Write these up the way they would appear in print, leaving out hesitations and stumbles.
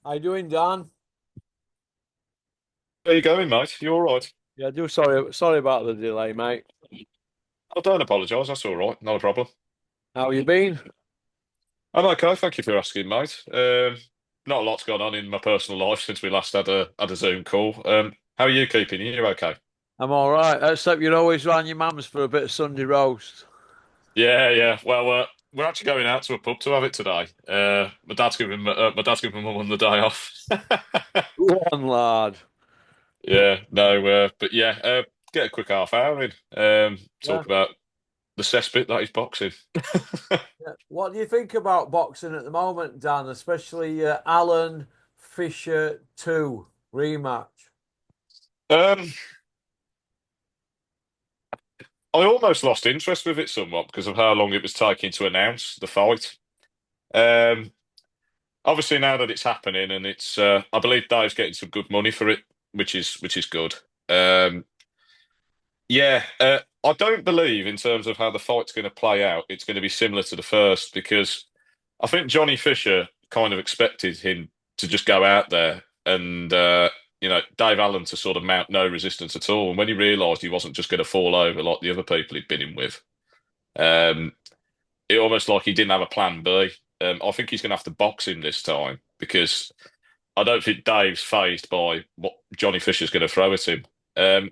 How you doing, Dan? There you going, mate? You all right? Yeah, sorry about the delay, mate. I don't apologise. That's all right. Not a problem. How you been? I'm okay. Thank you for asking, mate. Not a lot's gone on in my personal life since we last had a Zoom call. How are you keeping? You okay? I'm all right, except you're always round your mum's for a bit of Sunday roast. Yeah, yeah. Well, we're actually going out to a pub to have it today. My dad's giving my mum the day off. Go on, lad. Yeah, no, but yeah, get a quick half hour in. Yeah. Talk about the cesspit that is boxing. Yeah. What do you think about boxing at the moment, Dan? Especially Allen Fisher 2 rematch. Um, I almost lost interest with it somewhat because of how long it was taking to announce the fight. Um, Obviously now that it's happening and I believe Dave's getting some good money for it, which is good. Um, yeah, I don't believe in terms of how the fight's going to play out, it's going to be similar to the first because I think Johnny Fisher kind of expected him to just go out there and Dave Allen to sort of mount no resistance at all. And when he realised he wasn't just going to fall over like the other people he'd been in with. Um, it almost like he didn't have a plan B. I think he's going to have to box him this time because I don't think Dave's phased by what Johnny Fisher's going to throw at him. Um,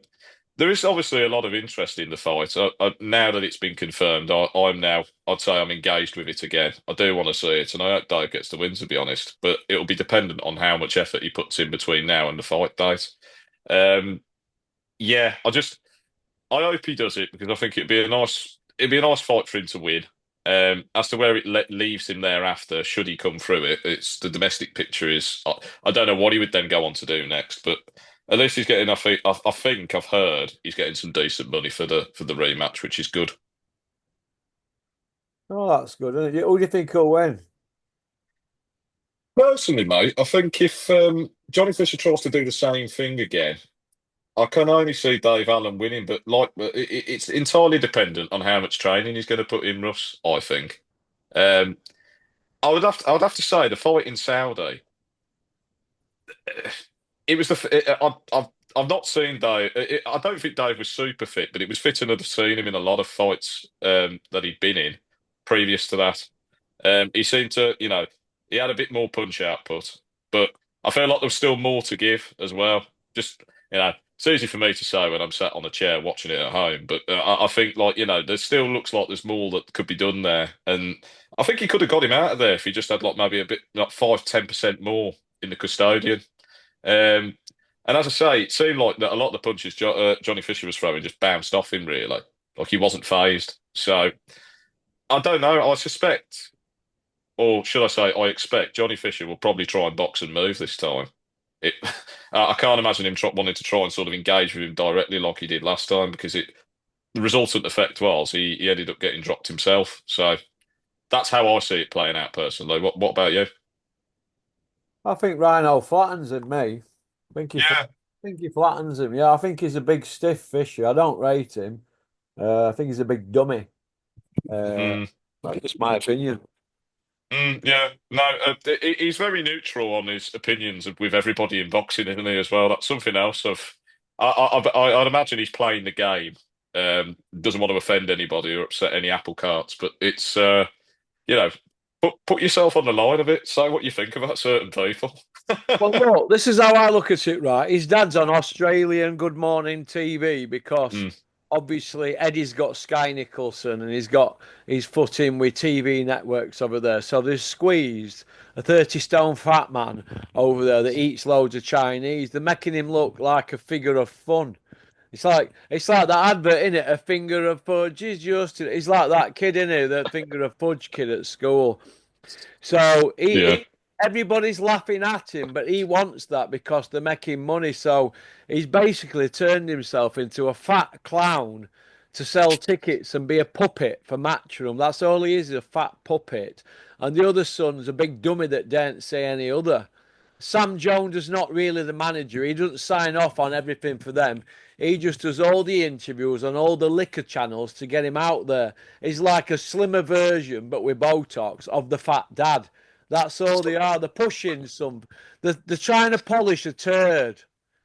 there is obviously a lot of interest in the fight. Now that it's been confirmed, I'd say I'm engaged with it again. I do want to see it, and I hope Dave gets the win, to be honest. But it'll be dependent on how much effort he puts in between now and the fight date. Um, yeah, I hope he does it because I think it'd be a nice fight for him to win. As to where it leaves him thereafter, should he come through it, it's the domestic picture is. I don't know what he would then go on to do next, but at least he's getting. I think I've heard he's getting some decent money for the rematch, which is good. Oh, that's good, isn't it? Who do you think will win? Personally, mate, I think if Johnny Fisher tries to do the same thing again, I can only see Dave Allen winning. But it's entirely dependent on how much training he's going to put in, Russ. I think. Um, I would have to say the fight in Saudi. It was I've not seen Dave. I don't think Dave was super fit, but it was fit enough to see him in a lot of fights that he'd been in previous to that. He seemed to, he had a bit more punch output, but I feel like there was still more to give as well. Just, it's easy for me to say when I'm sat on a chair watching it at home, but I think like, there still looks like there's more that could be done there. And I think he could have got him out of there if he just had like maybe a bit, like 5-10% more in the custodian. Um, and as I say, it seemed like that a lot of the punches Johnny Fisher was throwing just bounced off him really. Like he wasn't phased. So I don't know. I suspect or should I say, I expect Johnny Fisher will probably try and box and move this time. It, I can't imagine him wanting to try and sort of engage with him directly like he did last time because the resultant effect was he ended up getting dropped himself. So that's how I see it playing out personally. What about you? I think Rhino flattens him, me. Yeah. I think he flattens him. Yeah, I think he's a big stiff Fisher. I don't rate him. I think he's a big dummy. Uh, Mm, that's just my opinion. yeah. No, he's very neutral on his opinions with everybody in boxing, isn't he? As well, that's something else. I'd imagine he's playing the game. Doesn't want to offend anybody or upset any apple carts, but it's you know, put yourself on the line of it. Say what you think about certain people. Well, no, this is how I look at it, right? His dad's on Australian Good Morning TV because Mm, obviously Eddie's got Sky Nicholson and he's got his foot in with TV networks over there. So they've squeezed a 30 stone fat man over there that eats loads of Chinese. They're making him look like a figure of fun. It's like that advert in it, a finger of fudge is just he's like that kid in it, that finger of fudge kid at school. So yeah, everybody's laughing at him, but he wants that because they're making money. So he's basically turned himself into a fat clown to sell tickets and be a puppet for Matchroom. That's all he is a fat puppet. And the other son's a big dummy that daren't say any other. Sam Jones is not really the manager. He doesn't sign off on everything for them. He just does all the interviews on all the liquor channels to get him out there. He's like a slimmer version, but with Botox, of the fat dad. That's all they are. They're pushing some. They're trying to polish a turd.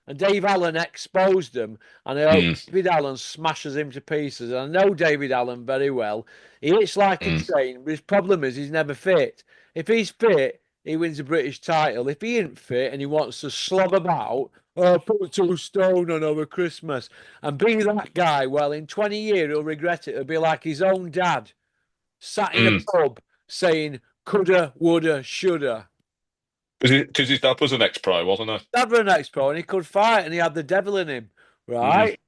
And Dave Allen exposed them. And I hope Mm, David Allen smashes him to pieces. And I know David Allen very well. He hits like a mm, train, but his problem is he's never fit. If he's fit, he wins a British title. If he ain't fit and he wants to slob about, oh, put 2 stone on over Christmas and be that guy, well, in 20 years he'll regret it. It'll be like his own dad sat in a mm. pub saying coulda, woulda, shoulda. Because his dad was an ex-pro, wasn't he? Dad were an ex-pro and he could fight and he had the devil in him, Mm, right?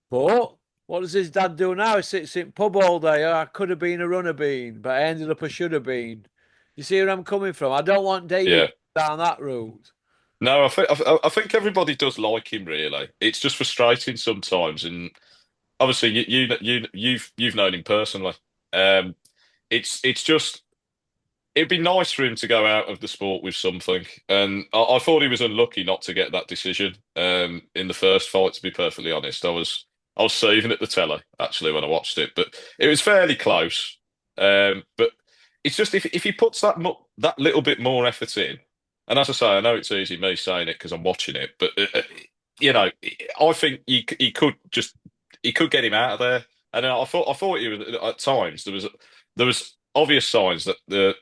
But what does his dad do now? He sits in pub all day. Oh, I could have been a runner bean, but I ended up a should have been. You see where I'm coming from? I don't want David yeah. down that route. No, I think everybody does like him. Really, it's just frustrating sometimes, and obviously you've known him personally. Um, it's just it'd be nice for him to go out of the sport with something, and I thought he was unlucky not to get that decision in the first fight. To be perfectly honest, I was saving at the telly actually when I watched it, but it was fairly close. But it's just if he puts that little bit more effort in, and as I say, I know it's easy me saying it because I'm watching it, but you know, I think he could get him out of there. And I thought he was at times there was obvious signs that the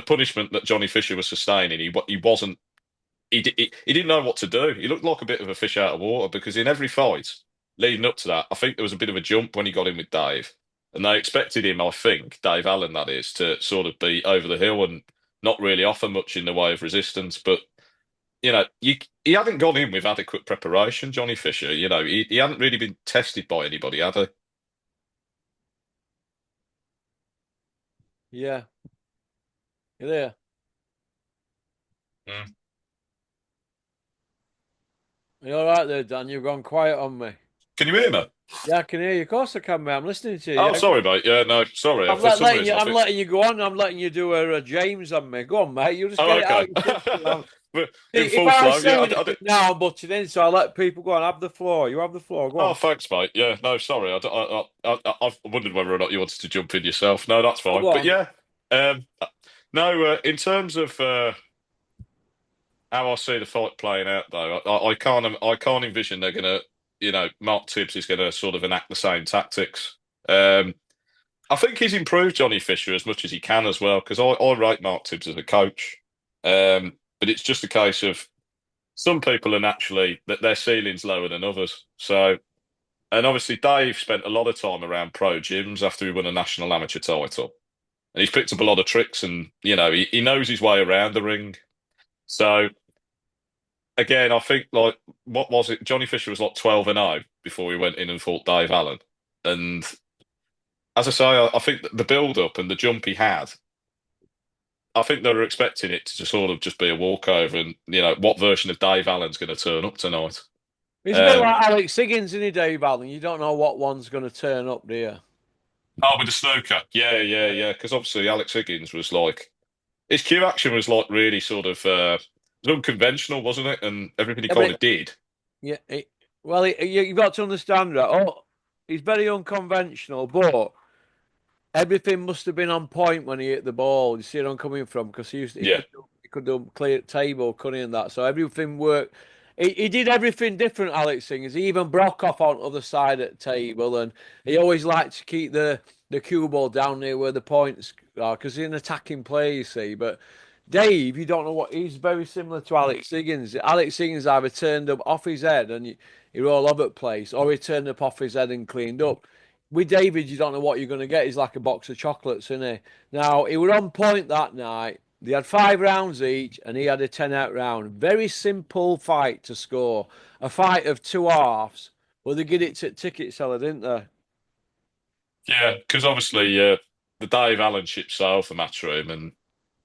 punishment that Johnny Fisher was sustaining, he wasn't he didn't know what to do. He looked like a bit of a fish out of water because in every fight leading up to that, I think there was a bit of a jump when he got in with Dave, and they expected him, I think, Dave Allen, that is, to sort of be over the hill and not really offer much in the way of resistance. But he hadn't gone in with adequate preparation, Johnny Fisher. He hadn't really been tested by anybody, had he? Yeah, you there? Mm. You all right there, Dan? You've gone quiet on me. Can you hear me? Yeah, I can hear you. Of course I can, mate. I'm listening to you. Oh, Yeah, sorry, mate. Yeah, no, sorry. For some letting you. reason, I I'm think. letting you go on. I'm letting you do a James on me. Go on, mate. You just Oh, get it okay. out. Your chest, you know. But in If full I flow, say yeah. anything now, I'm butting in, so I let people go on. Have the floor. You have the floor. Go Oh, on. thanks, mate. Yeah, no, sorry. I've wondered whether or not you wanted to jump in yourself. No, that's Oh, fine. go But on. yeah, no. In terms of how I see the fight playing out, though, I can't envision they're gonna, Mark Tibbs is gonna sort of enact the same tactics. Um, I think he's improved Johnny Fisher as much as he can as well because I rate Mark Tibbs as a coach. But it's just a case of some people are naturally that their ceiling's lower than others. So. And obviously, Dave spent a lot of time around pro gyms after he won a national amateur title. And he's picked up a lot of tricks and, he knows his way around the ring. So, again, I think, like, what was it? Johnny Fisher was like 12-0 before he went in and fought Dave Allen. And as I say, I think that the build up and the jump he had, I think they were expecting it to sort of just be a walkover. And, what version of Dave Allen's going to turn up tonight? He's a bit Um, like Alex Higgins, isn't he, Dave Allen? You don't know what one's going to turn up, do you? oh, with the snooker. Yeah, yeah, yeah. Because obviously, Alex Higgins was like, his cue action was like really sort of it was unconventional, wasn't it? And everything he Yeah, kind of did. yeah. Well, you've got to understand that. Oh, he's very unconventional, but everything must have been on point when he hit the ball. You see where I'm coming from? Because Yeah, he could do clear table, couldn't he? And that. So everything worked. He did everything different, Alex Singers. He even broke off on the other side at the table, and he always liked to keep the cue ball down near where the points are because he's an attacking player, you see. But Dave, you don't know what he's very similar to Alex Higgins. Alex Higgins either turned up off his head and he all over the place, or he turned up off his head and cleaned up. With David, you don't know what you're going to get. He's like a box of chocolates, isn't he? Now, he were on point that night. They had 5 rounds each, and he had a 10-out round. Very simple fight to score. A fight of two halves. Well, they get it to ticket seller, didn't they? yeah. Because obviously, the Dave Allen ship sailed for Matchroom, and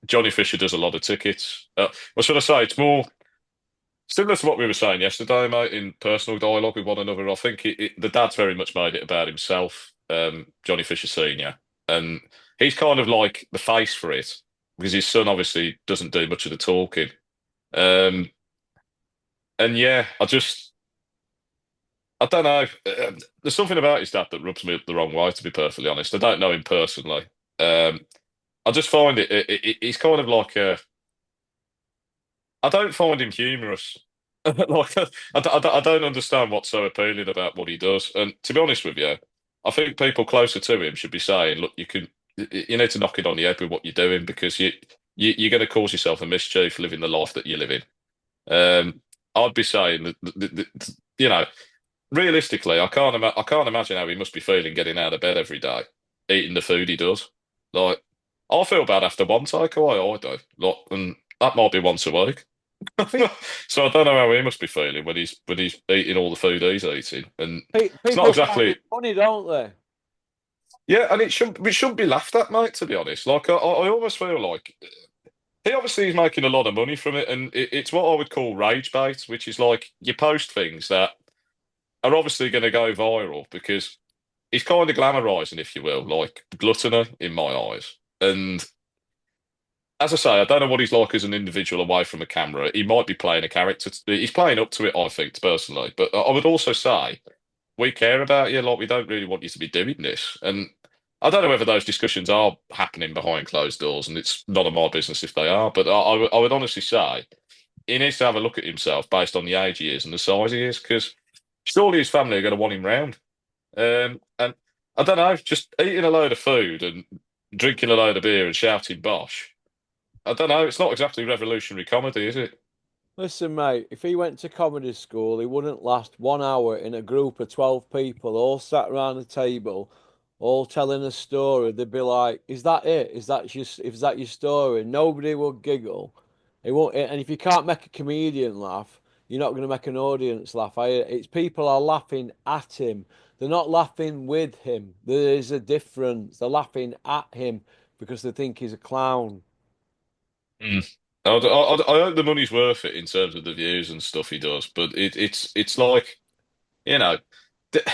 Johnny Fisher does a lot of tickets. What should I say? It's more similar to what we were saying yesterday, mate. In personal dialogue with one another, I think the dad's very much made it about himself, Johnny Fisher Senior, and he's kind of like the face for it because his son obviously doesn't do much of the talking. Um, and yeah, I don't know. There's something about his dad that rubs me up the wrong way, to be perfectly honest. I don't know him personally. Um, I just find he's kind of like I don't find him humorous. Like I don't understand what's so appealing about what he does. And to be honest with you, I think people closer to him should be saying, "Look, you need to knock it on the head with what you're doing because you're going to cause yourself a mischief living the life that you're living." I'd be saying that, realistically, I can't imagine how he must be feeling getting out of bed every day, eating the food he does. Like, I feel bad after one takeaway, I do. Like, and that might be once a week. Pe- So I don't know how he must be feeling when he's eating all the food he's eating, and it's not People find exactly it funny, don't they? yeah, and it shouldn't be laughed at, mate. To be honest, like I almost feel like he obviously is making a lot of money from it, and it's what I would call rage bait, which is like you post things that are obviously going to go viral because he's kind of glamorizing, if you will, like gluttony in my eyes. And as I say, I don't know what he's like as an individual away from a camera. He might be playing a character. He's playing up to it, I think, personally. But I would also say we care about you. Like, we don't really want you to be doing this. And I don't know whether those discussions are happening behind closed doors, and it's none of my business if they are. But I would honestly say he needs to have a look at himself based on the age he is and the size he is, because surely his family are going to want him round. And I don't know, just eating a load of food and drinking a load of beer and shouting bosh. I don't know. It's not exactly revolutionary comedy, is it? Listen, mate, if he went to comedy school, he wouldn't last 1 hour in a group of 12 people, all sat around a table, all telling a story. They'd be like, "Is that it? Is that your story?" Nobody would giggle. It won't, and if you can't make a comedian laugh, you're not going to make an audience laugh. It's people are laughing at him. They're not laughing with him. There is a difference. They're laughing at him because they think he's a clown. Mm. I hope the money's worth it in terms of the views and stuff he does, but it's like, you know, th-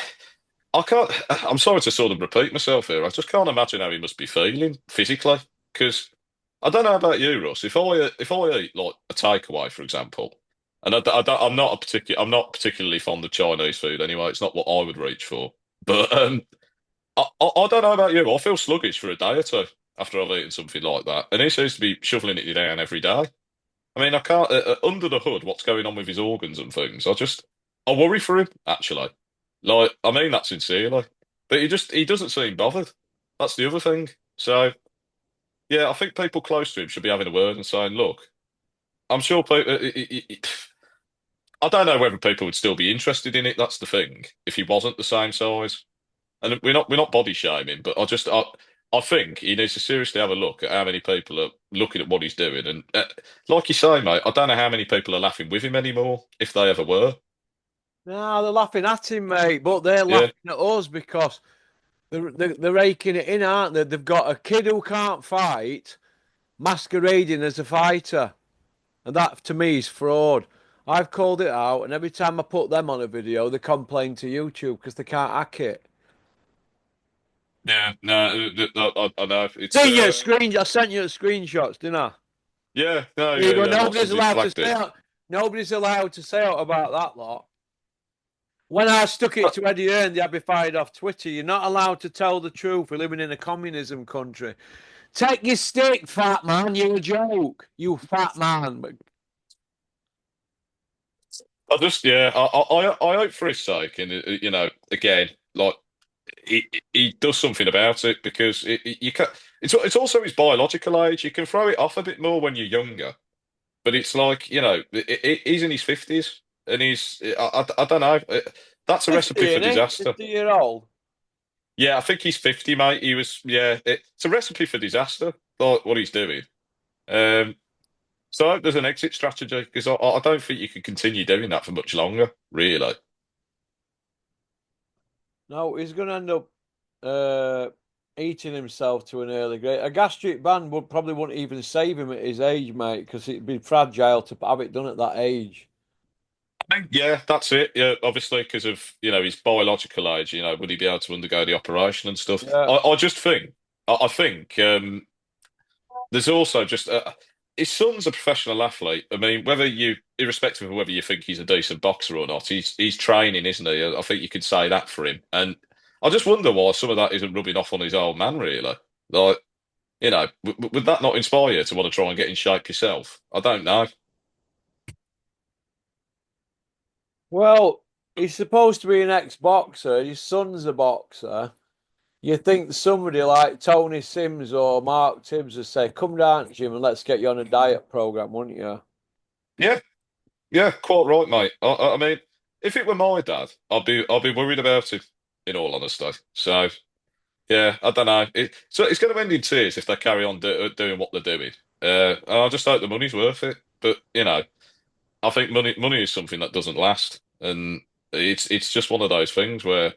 I can't. I'm sorry to sort of repeat myself here. I just can't imagine how he must be feeling physically, because I don't know about you, Russ. If I eat like a takeaway, for example, and I'm not particularly fond of Chinese food anyway. It's not what I would reach for, but I don't know about you. I feel sluggish for a day or two after I've eaten something like that, and he seems to be shoveling it down every day. I mean, I can't under the hood. What's going on with his organs and things? I worry for him actually. Like, I mean that sincerely, but he doesn't seem bothered. That's the other thing. So yeah, I think people close to him should be having a word and saying, "Look, I'm sure people." I don't know whether people would still be interested in it. That's the thing. If he wasn't the same size. And we're not body shaming, but I think he needs to seriously have a look at how many people are looking at what he's doing. And like you say, mate, I don't know how many people are laughing with him anymore, if they ever were. No, they're laughing at him, mate, but they're Yeah, laughing at us because they're raking it in, aren't they? They've got a kid who can't fight masquerading as a fighter, and that to me is fraud. I've called it out, and every time I put them on a video, they complain to YouTube because they can't hack it. yeah, no, I know. I sent you the screenshots, didn't I? Yeah, no, There you go. yeah. Watson just flagged it. Nobody's allowed to say out about that lot. When I stuck it Uh, to Eddie Hearn, they had me fired off Twitter. You're not allowed to tell the truth. We're living in a communism country. Take your stick, fat man. You're a joke. You fat man. But yeah, I hope for his sake, and again, like he does something about it because you can. It's also his biological age. You can throw it off a bit more when you're younger. But it's like, he's in his 50s and I don't know. That's a 50, recipe for isn't he? disaster. 50-year-old. Yeah, I think he's 50, mate. Yeah, it's a recipe for disaster, like what he's doing. Um, so I hope there's an exit strategy because I don't think you can continue doing that for much longer, really. No, he's going to end up uh, eating himself to an early grave. A gastric band would probably wouldn't even save him at his age, mate, because it'd be fragile to have it done at that age. Yeah, that's it. Yeah, obviously because of, his biological age, would he be able to undergo the operation and stuff? Yeah. I just think, I think there's also just his son's a professional athlete. I mean, irrespective of whether you think he's a decent boxer or not, he's training, isn't he? I think you could say that for him. And I just wonder why some of that isn't rubbing off on his old man, really. Like, would that not inspire you to want to try and get in shape yourself? I don't know. Well, he's supposed to be an ex-boxer. His son's a boxer. You think somebody like Tony Sims or Mark Tibbs would say, "Come down, Jim, and let's get you on a diet program," wouldn't you? Yeah, yeah, quite right, mate. I mean, if it were my dad, I'd be worried about him, in all honesty. So yeah, I don't know. So it's going to end in tears if they carry on doing what they're doing. And I just hope the money's worth it. But I think money is something that doesn't last, and it's just one of those things where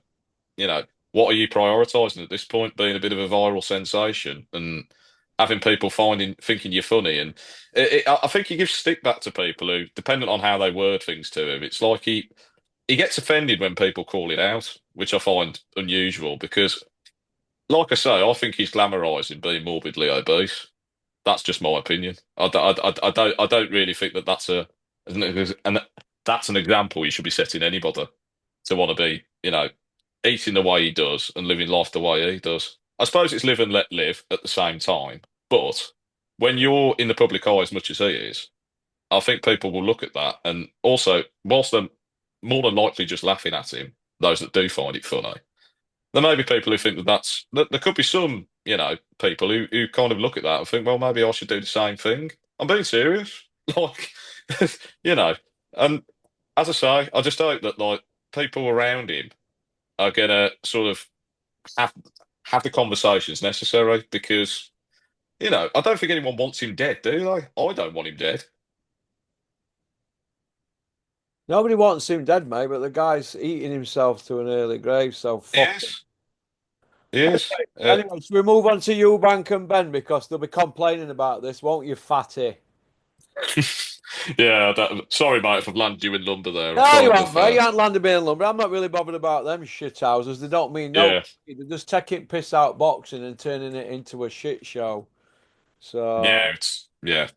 you know, what are you prioritising at this point? Being a bit of a viral sensation and having people thinking you're funny, and I think he gives stick back to people who, dependent on how they word things to him, it's like he gets offended when people call it out, which I find unusual because, like I say, I think he's glamorising being morbidly obese. That's just my opinion. I don't really think that and that's an example you should be setting anybody to want to be, eating the way he does and living life the way he does. I suppose it's live and let live at the same time. But when you're in the public eye as much as he is, I think people will look at that. And also, whilst they're more than likely just laughing at him, those that do find it funny, there may be people who think that there could be some, people who kind of look at that and think, well, maybe I should do the same thing. I'm being serious. Like, you know, and as I say, I just hope that like people around him are gonna sort of have have the conversations necessary because, I don't think anyone wants him dead, do they? I don't want him dead. Nobody wants him dead, mate, but the guy's eating himself to an early grave, so fuck him. Yes. Yes. Anyway, should we move on to Eubank and Ben because they'll be complaining about this, won't you, fatty? Yeah, sorry, mate, if I've landed you in lumber there. I No, you kind haven't, of, mate. You aren't landed me in lumber. I'm not really bothered about them shit houses. They don't mean no. yeah, They're just taking piss out boxing and turning it into a shit show. yeah, So, yeah.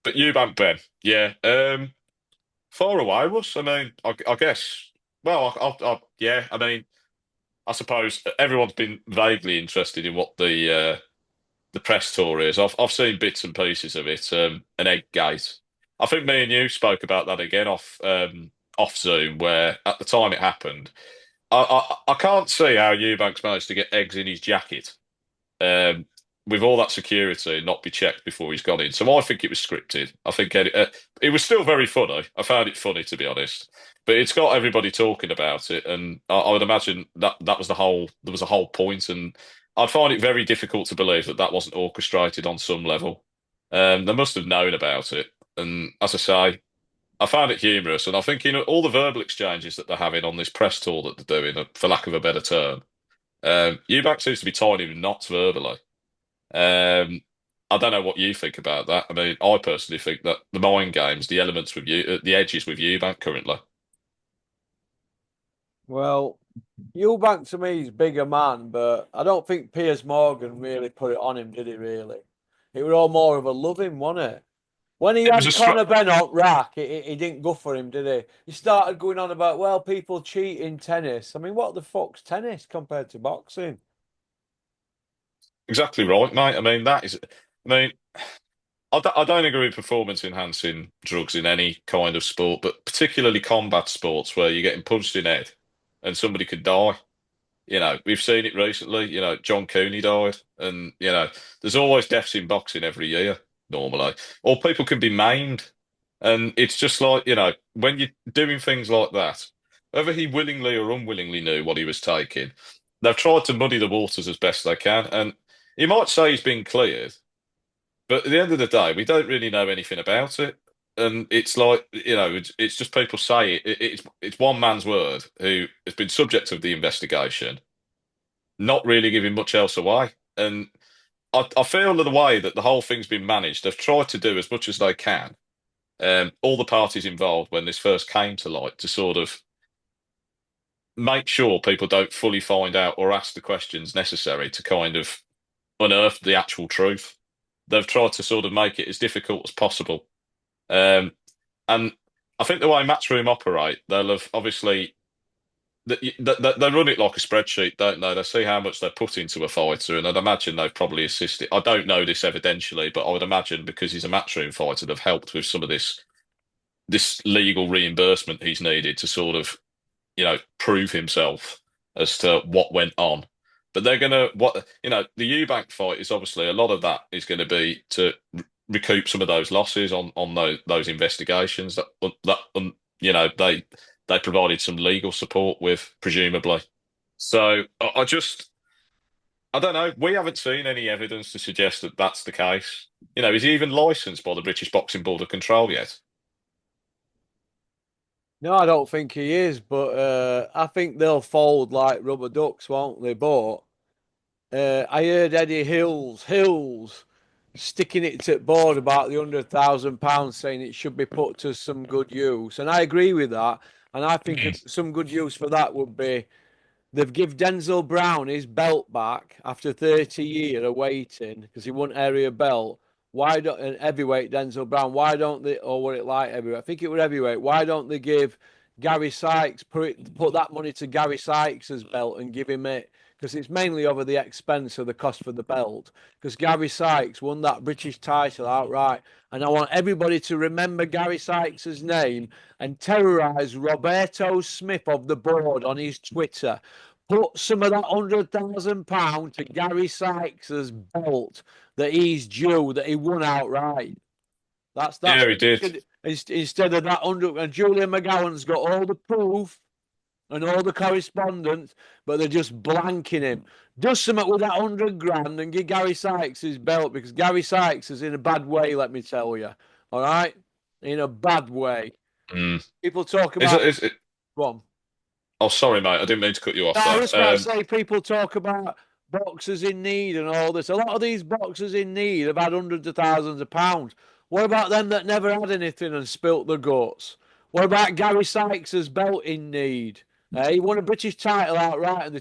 But Eubank Ben, yeah. Far away was. I mean, I guess. Well, yeah. I mean, I suppose everyone's been vaguely interested in what the press tour is. I've seen bits and pieces of it. An egg gate. I think me and you spoke about that again off Zoom, where at the time it happened, I can't see how Eubanks managed to get eggs in his jacket um, with all that security and not be checked before he's gone in. So I think it was scripted. I think it was still very funny. I found it funny, to be honest. But it's got everybody talking about it, and I would imagine that was the whole. There was a whole point, and I'd find it very difficult to believe that that wasn't orchestrated on some level. They must have known about it, and as I say, I found it humorous, and I think all the verbal exchanges that they're having on this press tour that they're doing, for lack of a better term, Eubank seems to be tying him in knots verbally. Um, I don't know what you think about that. I mean, I personally think that the mind games, the elements with you, the edges with Eubank currently. well, Eubank to me is bigger man, but I don't think Piers Morgan really put it on him, did he? Really? It was all more of a loving, wasn't it? When he It was had a str Conor Ben on rack, he didn't go for him, did he? He started going on about, well, people cheat in tennis. I mean, what the fuck's tennis compared to boxing? exactly right, mate. I mean, that is. I mean, I don't agree with performance enhancing drugs in any kind of sport, but particularly combat sports where you're getting punched in the head and somebody could die. We've seen it recently. John Cooney died, and there's always deaths in boxing every year normally, or people can be maimed, and it's just like when you're doing things like that, whether he willingly or unwillingly knew what he was taking, they've tried to muddy the waters as best they can, and you might say he's been cleared, but at the end of the day, we don't really know anything about it. And it's like, it's just people say it's one man's word who has been subject of the investigation not really giving much else away. And I feel the way that the whole thing's been managed, they've tried to do as much as they can, all the parties involved when this first came to light, to sort of make sure people don't fully find out or ask the questions necessary to kind of unearth the actual truth. They've tried to sort of make it as difficult as possible. Um, and I think the way Matchroom operate, they'll have obviously they run it like a spreadsheet, don't they? They see how much they put into a fighter, and I'd imagine they've probably assisted. I don't know this evidentially, but I would imagine because he's a matchroom fighter, they've helped with some of this legal reimbursement he's needed to sort of, prove himself as to what went on. But they're gonna the Eubank fight is obviously a lot of that is going to be to recoup some of those losses on those investigations they provided some legal support with, presumably. So I don't know. We haven't seen any evidence to suggest that that's the case. Is he even licensed by the British Boxing Board of Control yet? No, I don't think he is, but I think they'll fold like rubber ducks, won't they? But I heard Eddie Hills sticking it to the board about the £100,000, saying it should be put to some good use, and I agree with that. And I think Mm. some good use for that would be they've give Denzel Brown his belt back after 30 years of waiting because he won area belt. Why don't and heavyweight Denzel Brown? Why don't they? Or what it like heavyweight? I think it was heavyweight. Why don't they give Gary Sykes put that money to Gary Sykes's belt and give him it? Because it's mainly over the expense of the cost for the belt. Because Gary Sykes won that British title outright, and I want everybody to remember Gary Sykes's name and terrorise Roberto Smith of the board on his Twitter. Put some of that £100,000 to Gary Sykes's belt that he's due, that he won outright. That's Yeah, he did. instead of that 100. And Julian McGowan's got all the proof and all the correspondence, but they're just blanking him. Do something with that 100 grand and give Gary Sykes his belt because Gary Sykes is in a bad way. Let me tell you. All right, in a bad way. Mm. People talk Is it, about is it? one. Oh, sorry, mate. I didn't mean to cut you No, off I there. was about to say people talk about boxers in need and all this. A lot of these boxers in need have had hundreds of thousands of pounds. What about them that never had anything and spilt their guts? What about Gary Sykes's belt in need? He won a British title outright, and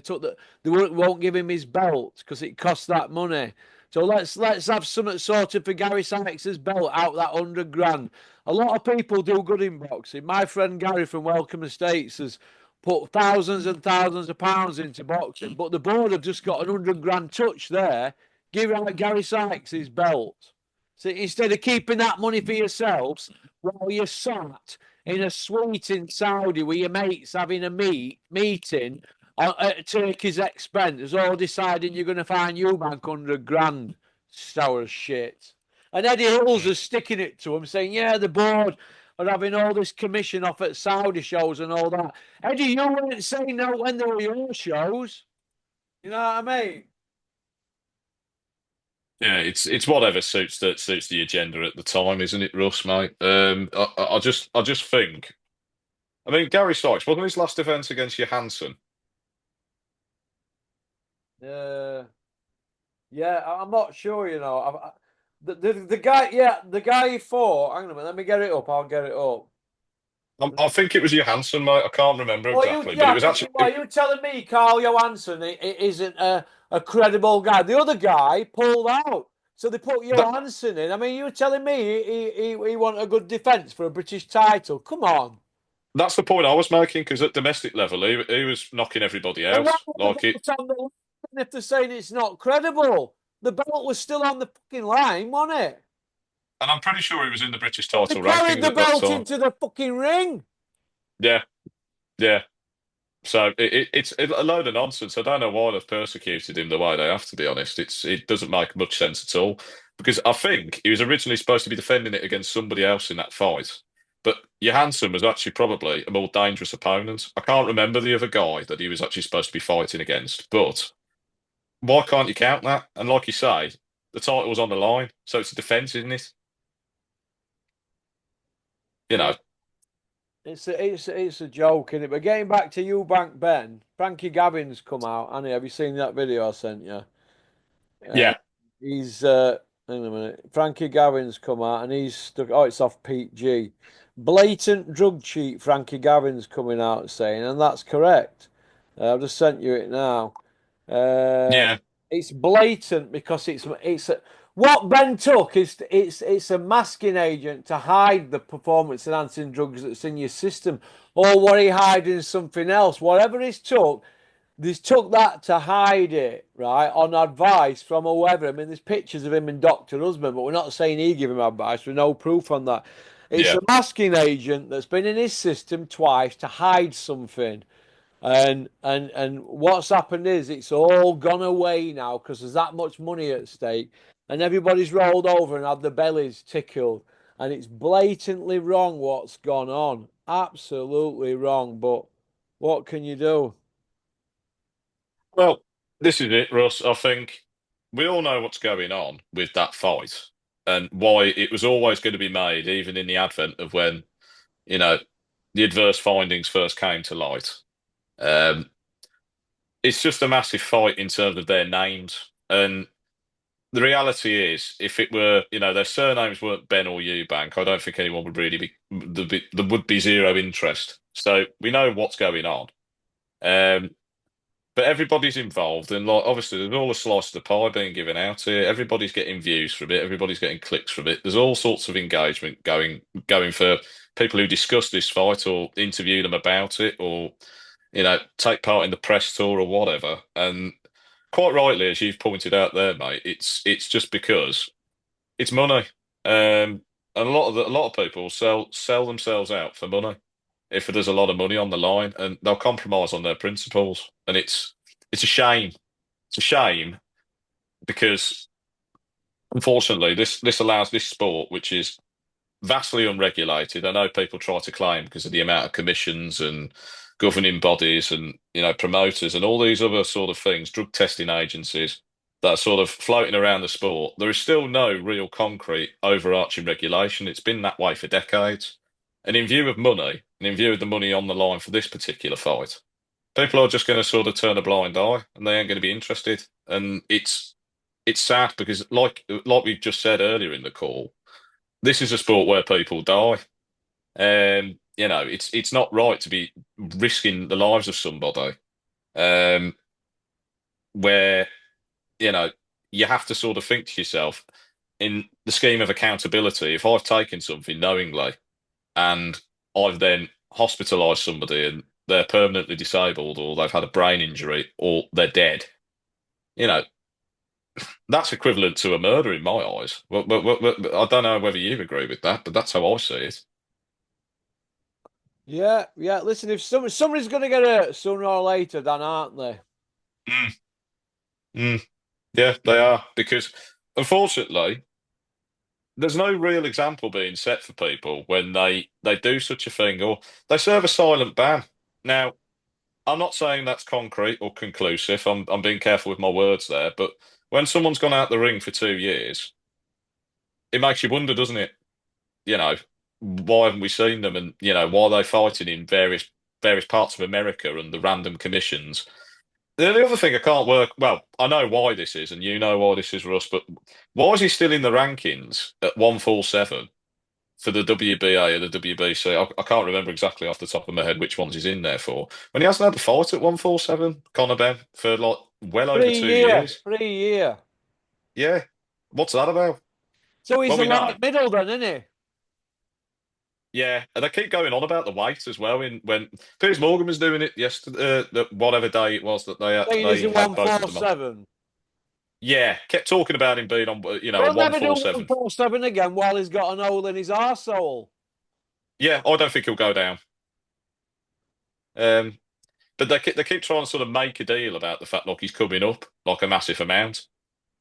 they won't give him his belt because it costs that money. So let's have something sorted for Gary Sykes's belt out that 100 grand. A lot of people do good in boxing. My friend Gary from Welcome Estates has put thousands and thousands of pounds into boxing, but the board have just got an 100 grand touch there. Give out Gary Sykes his belt. So instead of keeping that money for yourselves while you're sat in a suite in Saudi with your mates having a meeting at Turkey's expense, all deciding you're going to find Eubank 100 grand. Sour shit. And Eddie Hills is sticking it to him, saying, yeah, the board are having all this commission off at Saudi shows and all that. Eddie, you weren't saying no when they were your shows. You know what I mean? Yeah, it's whatever suits the agenda at the time, isn't it, Russ, mate? I just think. I mean, Gary Sykes wasn't his last defence against Johansson. Uh, yeah, I'm not sure, you know. The guy, yeah, the guy he fought, hang on a minute, let me get it up. I'll get it up. I think it was Johansson, mate. I can't remember exactly, but it was actually. You telling me Carl Johansson isn't a credible guy? The other guy pulled out, so they put That Johansson in. I mean, you telling me he want a good defence for a British title? Come on. that's the point I was making because at domestic level, he was knocking everybody And why out. would the Like it, belt on the line if they're saying it's not credible? The belt was still on the fucking line, wasn't it? and I'm pretty sure he was in the British They title carried rankings the at that belt time. into the fucking ring. Yeah, yeah. So it's a load of nonsense. I don't know why they've persecuted him the way they have, to be honest. It doesn't make much sense at all. Because I think he was originally supposed to be defending it against somebody else in that fight. But Johansson was actually probably a more dangerous opponent. I can't remember the other guy that he was actually supposed to be fighting against. But why can't you count that? And like you say, the title was on the line, so it's a defence, isn't it? You Yeah. know, It's a joke, isn't it? But getting back to Eubank Ben, Frankie Gavin's come out, Annie. Have you seen that video I sent you? Uh, yeah, he's hang on a minute. Frankie Gavin's come out and he's stuck. Oh, it's off Pete G. Blatant drug cheat. Frankie Gavin's coming out saying, and that's correct. I've just sent you it now. Uh, yeah, it's blatant because What Ben took is it's a masking agent to hide the performance enhancing drugs that's in your system, or what he hiding something else. Whatever he's took that to hide it, right? On advice from whoever. I mean, there's pictures of him and Doctor Husband, but we're not saying he gave him advice. With no proof on that. It's Yeah. a masking agent that's been in his system twice to hide something. And what's happened is it's all gone away now because there's that much money at stake, and everybody's rolled over and had their bellies tickled, and it's blatantly wrong what's gone on, absolutely wrong. But what can you do? Well, this is it, Russ. I think we all know what's going on with that fight and why it was always going to be made, even in the advent of when, you know, the adverse findings first came to light. Um, it's just a massive fight in terms of their names. And the reality is, if it were, their surnames weren't Ben or Eubank, I don't think anyone would really there would be zero interest. So we know what's going on. Um, But everybody's involved, and like obviously, there's all a slice of the pie being given out here. Everybody's getting views from it. Everybody's getting clicks from it. There's all sorts of engagement going for people who discuss this fight or interview them about it, or take part in the press tour or whatever. And quite rightly, as you've pointed out there, mate, it's just because it's money. And a lot of people sell themselves out for money if there's a lot of money on the line, and they'll compromise on their principles. And it's a shame. It's a shame because unfortunately this allows this sport, which is vastly unregulated. I know people try to claim because of the amount of commissions and governing bodies and promoters and all these other sort of things, drug testing agencies that are sort of floating around the sport. There is still no real concrete overarching regulation. It's been that way for decades. And in view of money, and in view of the money on the line for this particular fight, people are just going to sort of turn a blind eye and they ain't going to be interested. And it's sad because like we just said earlier in the call, this is a sport where people die. It's not right to be risking the lives of somebody. Um, where you know you have to sort of think to yourself in the scheme of accountability. If I've taken something knowingly and I've then hospitalised somebody and they're permanently disabled or they've had a brain injury or they're dead, you know, that's equivalent to a murder in my eyes. I don't know whether you agree with that, but that's how I see it. Yeah, yeah. Listen, if somebody's going to get hurt sooner or later, then aren't they? Mm, mm. Yeah, they are. Because unfortunately, there's no real example being set for people when they do such a thing or they serve a silent ban. Now, I'm not saying that's concrete or conclusive. I'm being careful with my words there, but when someone's gone out the ring for 2 years, it makes you wonder, doesn't it? You know, why haven't we seen them, and why are they fighting in various parts of America and the random commissions? The other thing I can't work. Well, I know why this is, and you know why this is, Russ. But why is he still in the rankings at 147 for the WBA or the WBC? I can't remember exactly off the top of my head which ones he's in there for. When he hasn't had a fight at 147, Conor Ben, for like well over 2 years. 3 year. Yeah, what's that about? So he's Well, a we know. light middle then, isn't he? Yeah, and they keep going on about the weight as well. In when Piers Morgan was doing it yesterday, whatever day it was that Saying he's they a had one both of four them on. seven. Yeah, kept talking about him being on, a He'll one never do four one seven. four seven again while he's got an hole in his arsehole. Yeah, I don't think he'll go down. Um, but they keep trying to sort of make a deal about the fact like he's coming up like a massive amount,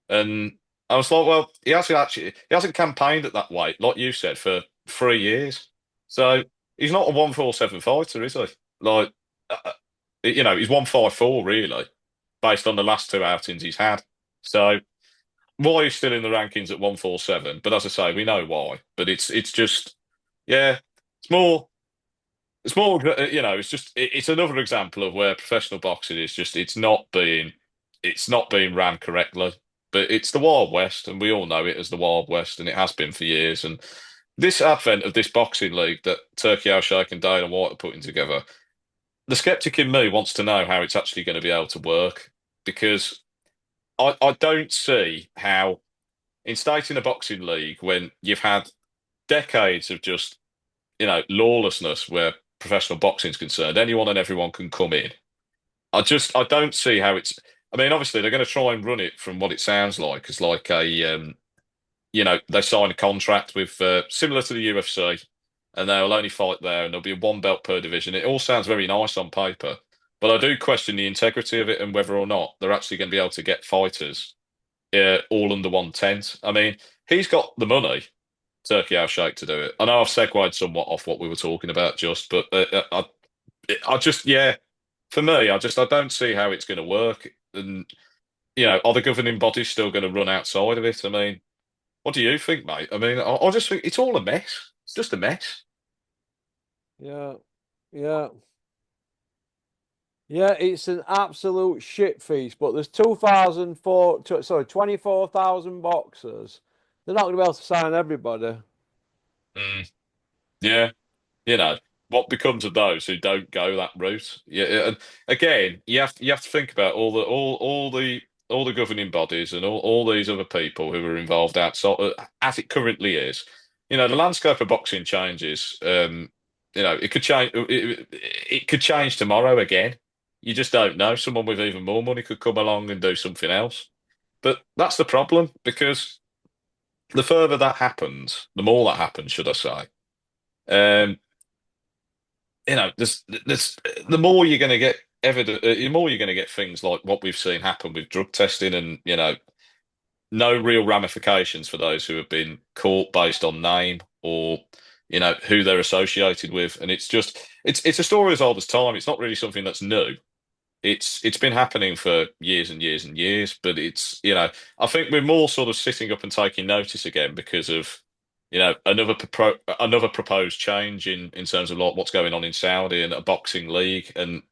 and I was like, well, he hasn't campaigned at that weight, like you said, for 3 years. So he's not a 147 fighter, is he? Like, uh, uh, he's 154 really, based on the last two outings he's had. So why he's still in the rankings at 147? But as I say, we know why. But it's just, yeah, it's more. It's more, it's another example of where professional boxing is just, it's not being ran correctly. But it's the Wild West, and we all know it as the Wild West, and it has been for years. And this advent of this boxing league that Turkey Al Sheikh and Dana White are putting together, the skeptic in me wants to know how it's actually going to be able to work because I don't see how. instating a boxing league when you've had decades of just, lawlessness where professional boxing's concerned. Anyone and everyone can come in. I don't see how it's. I mean, obviously they're going to try and run it from what it sounds like as like they sign a contract with similar to the UFC, and they'll only fight there, and there'll be a one belt per division. It all sounds very nice on paper, but I do question the integrity of it and whether or not they're actually going to be able to get fighters all under one tent. I mean, he's got the money, Turkey Al Sheikh, to do it. I know I've segued somewhat off what we were talking about, but I just, yeah, for me, I don't see how it's going to work. And are the governing bodies still going to run outside of it? I mean, what do you think, mate? I mean, I just think it's all a mess. It's just a mess. Yeah, yeah. Yeah, it's an absolute shit feast, but there's 24,000 boxers. They're not going to be able to sign everybody. Mm. Yeah, what becomes of those who don't go that route? Yeah, and again, you have to think about all the governing bodies and all these other people who are involved outside as it currently is. The landscape of boxing changes. It could change. It could change tomorrow again. You just don't know. Someone with even more money could come along and do something else. But that's the problem because the further that happens, the more that happens, should I say. Um, there's the more you're going to get evidence, the more you're going to get things like what we've seen happen with drug testing, and no real ramifications for those who have been caught based on name or who they're associated with, and it's a story as old as time. It's not really something that's new. It's been happening for years and years and years, but I think we're more sort of sitting up and taking notice again because of another proposed change in terms of like what's going on in Saudi and a boxing league, and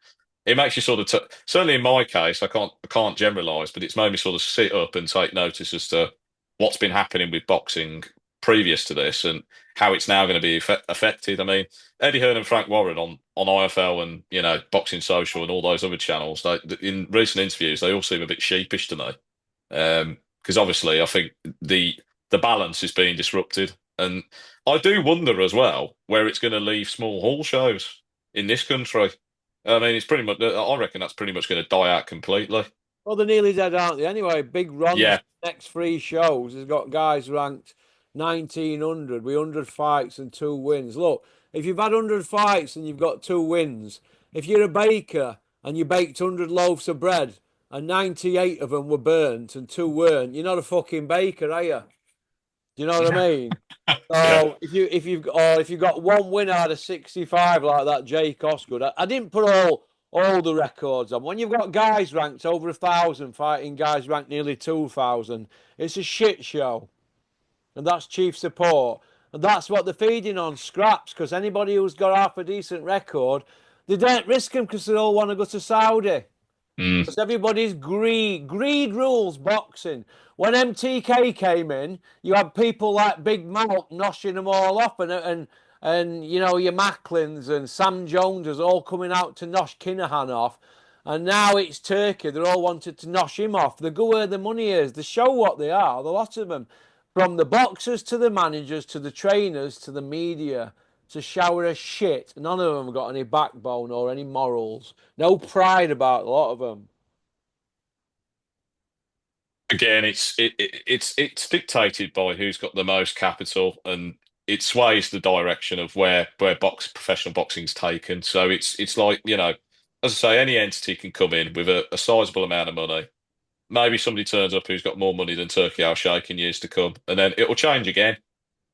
it makes you sort of certainly in my case, I can't generalize, but it's made me sort of sit up and take notice as to what's been happening with boxing previous to this and how it's now going to be affected. I mean, Eddie Hearn and Frank Warren on IFL and Boxing Social and all those other channels, in recent interviews, they all seem a bit sheepish to me, because obviously I think the balance is being disrupted, and I do wonder as well where it's going to leave small hall shows in this country. I mean, it's pretty much. I reckon that's pretty much going to die out completely. Well, they're nearly dead, aren't they? Anyway, Big Ron's Yeah. next three shows has got guys ranked 1900 with 100 fights and two wins. Look, if you've had 100 fights and you've got two wins, if you're a baker and you baked 100 loaves of bread and 98 of them were burnt and two weren't, you're not a fucking baker, are you? Do you know what I mean? Yeah. So if you've got one win out of 65 like that Jake Osgood, I didn't put all the records on. When you've got guys ranked over 1,000 fighting guys ranked nearly 2,000, it's a shit show, and that's chief support, and that's what they're feeding on, scraps. Because anybody who's got half a decent record, they don't risk them because they all want to go to Saudi. Mm. Because everybody's greed. Greed rules boxing. When MTK came in, you had people like Big Mount noshing them all off, and your Macklins and Sam Joneses all coming out to nosh Kinahan off. And now it's Turkey. They're all wanted to nosh him off. They go where the money is. They show what they are. The lot of them, from the boxers to the managers to the trainers to the media, to shower of shit. None of them got any backbone or any morals. No pride about a lot of them. Again, it's dictated by who's got the most capital, and it sways the direction of where professional boxing's taken. So it's like as I say, any entity can come in with a sizable amount of money. Maybe somebody turns up who's got more money than Turkey Al Sheikh in years to come, and then it will change again,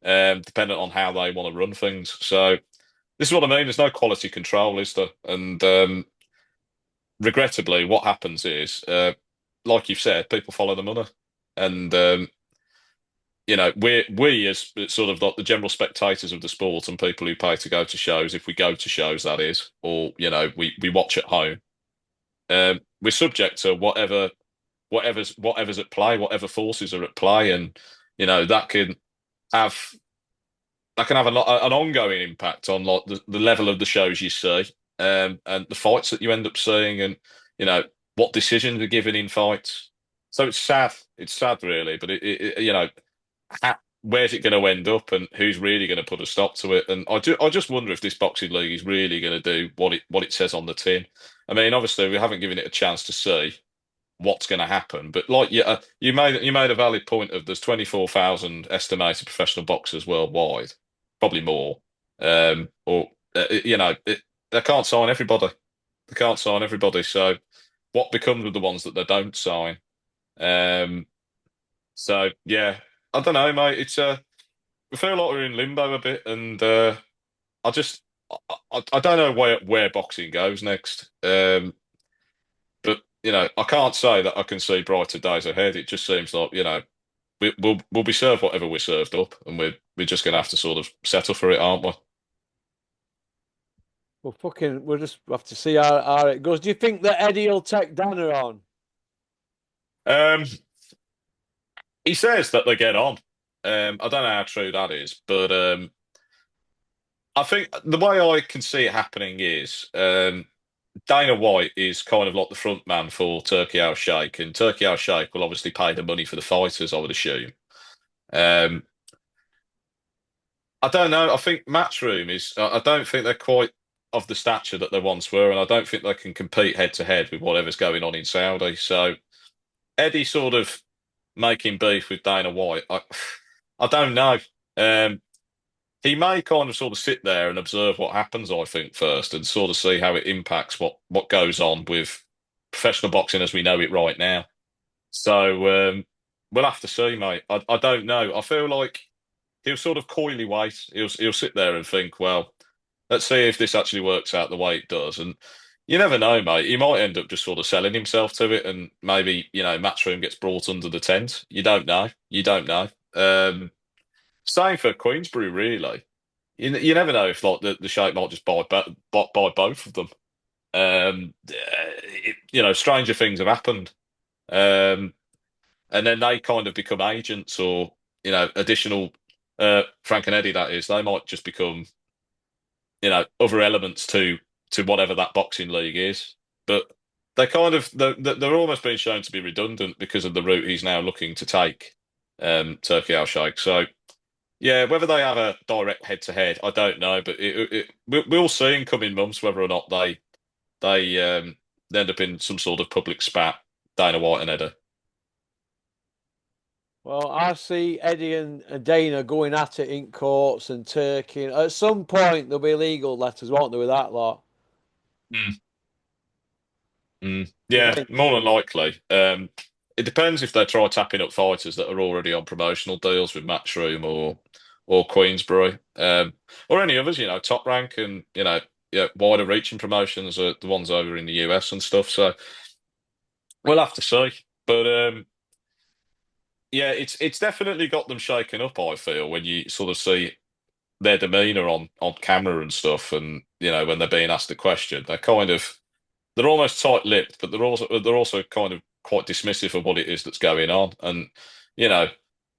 depending on how they want to run things. So this is what I mean. There's no quality control, is there? And regrettably, what happens is, like you've said, people follow the money, and we as sort of like the general spectators of the sport and people who pay to go to shows, if we go to shows, that is, or we watch at home, we're subject to whatever's at play, whatever forces are at play, and that can have an ongoing impact on like the level of the shows you see, and the fights that you end up seeing, and what decisions are given in fights. So it's sad. It's sad, really. But where's it going to end up, and who's really going to put a stop to it? And I just wonder if this boxing league is really going to do what it says on the tin. I mean, obviously, we haven't given it a chance to see what's going to happen. But like, yeah, you made a valid point of there's 24,000 estimated professional boxers worldwide, probably more. Or they can't sign everybody. They can't sign everybody. So what becomes of the ones that they don't sign? Um, so yeah, I don't know, mate. It's we feel like we're in limbo a bit, and I just I don't know where boxing goes next. But I can't say that I can see brighter days ahead. It just seems like we'll be served whatever we're served up, and we're just going to have to sort of settle for it, aren't we? We'll just have to see how it goes. Do you think that Eddie will take Dana on? Um, he says that they get on. I don't know how true that is, but I think the way I can see it happening is Dana White is kind of like the front man for Turkey Al Sheikh, and Turkey Al Sheikh will obviously pay the money for the fighters, I would assume. Um, I don't know. I think Matchroom is. I don't think they're quite of the stature that they once were, and I don't think they can compete head to head with whatever's going on in Saudi. So Eddie sort of making beef with Dana White. I don't know. Um, he may kind of sort of sit there and observe what happens, I think, first, and sort of see how it impacts what goes on with professional boxing as we know it right now. So we'll have to see, mate. I don't know. I feel like he'll sort of coyly wait. He'll sit there and think, well, let's see if this actually works out the way it does. And you never know, mate. He might end up just sort of selling himself to it, and maybe Matchroom gets brought under the tent. You don't know. You don't know. Same for Queensbury, really. You never know if like the Sheikh might just buy both of them. Stranger things have happened. Um, and then they kind of become agents or additional Frank and Eddie, that is, they might just become other elements to whatever that boxing league is. But they're almost being shown to be redundant because of the route he's now looking to take, Turkey Al Sheikh. So yeah, whether they have a direct head to head, I don't know, but we'll see in coming months whether or not they end up in some sort of public spat, Dana White and Eddie. Well, I see Eddie and Dana going at it in courts and Turkey. At some point, there'll be legal letters, won't there, with that lot? Mm. Mm. You Yeah, think? more than likely. It depends if they try tapping up fighters that are already on promotional deals with Matchroom or Queensbury, or any others. Top Rank and yeah, wider reaching promotions are the ones over in the US and stuff. So we'll have to see. But yeah, it's definitely got them shaken up. I feel when you sort of see their demeanour on camera and stuff, and when they're being asked a question, they're almost tight-lipped, but they're also kind of quite dismissive of what it is that's going on. And you know,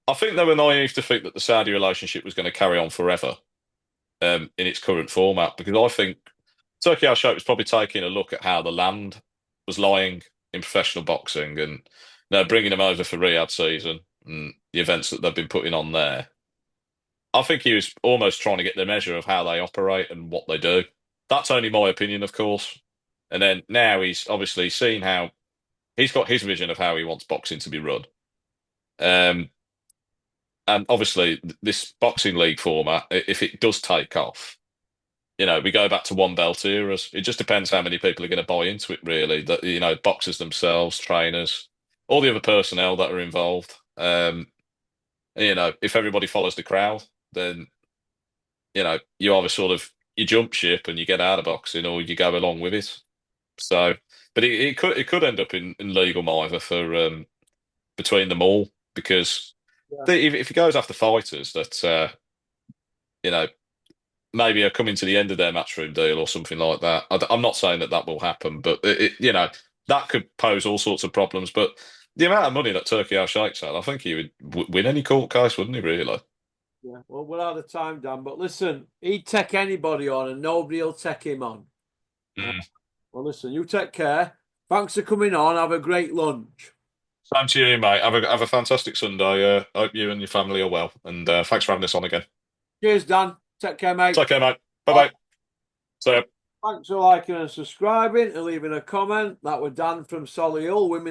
I think they were naive to think that the Saudi relationship was going to carry on forever, in its current format, because I think Turkey Al Sheikh was probably taking a look at how the land was lying in professional boxing, and bringing them over for Riyadh season and the events that they've been putting on there. I think he was almost trying to get the measure of how they operate and what they do. That's only my opinion, of course. And then now he's obviously seen how he's got his vision of how he wants boxing to be run. Um, and obviously, this boxing league format, if it does take off, we go back to one belt eras. It just depends how many people are going to buy into it, really. That boxers themselves, trainers, all the other personnel that are involved. If everybody follows the crowd, then you either sort of you jump ship and you get out of boxing, or you go along with it. So, but it could end up in legal mither for between them all, because Yeah. if it goes after fighters that you know maybe are coming to the end of their matchroom deal or something like that. I'm not saying that will happen, but that could pose all sorts of problems. But the amount of money that Turkey Al Sheikh's had, I think he would win any court case, wouldn't he? Really? Yeah. Well, we're out of time, Dan. But listen, he'd take anybody on, and nobody will take him on. Mm. Well, listen, you take care. Thanks for coming on. Have a great lunch. Same to you, mate. Have a fantastic Sunday. I hope you and your family are well. And thanks for having us on again. Cheers, Dan. Take care, mate. Take care, mate. Bye Bye. bye. See ya. Thanks for liking and subscribing and leaving a comment. That was Dan from Solihull, Women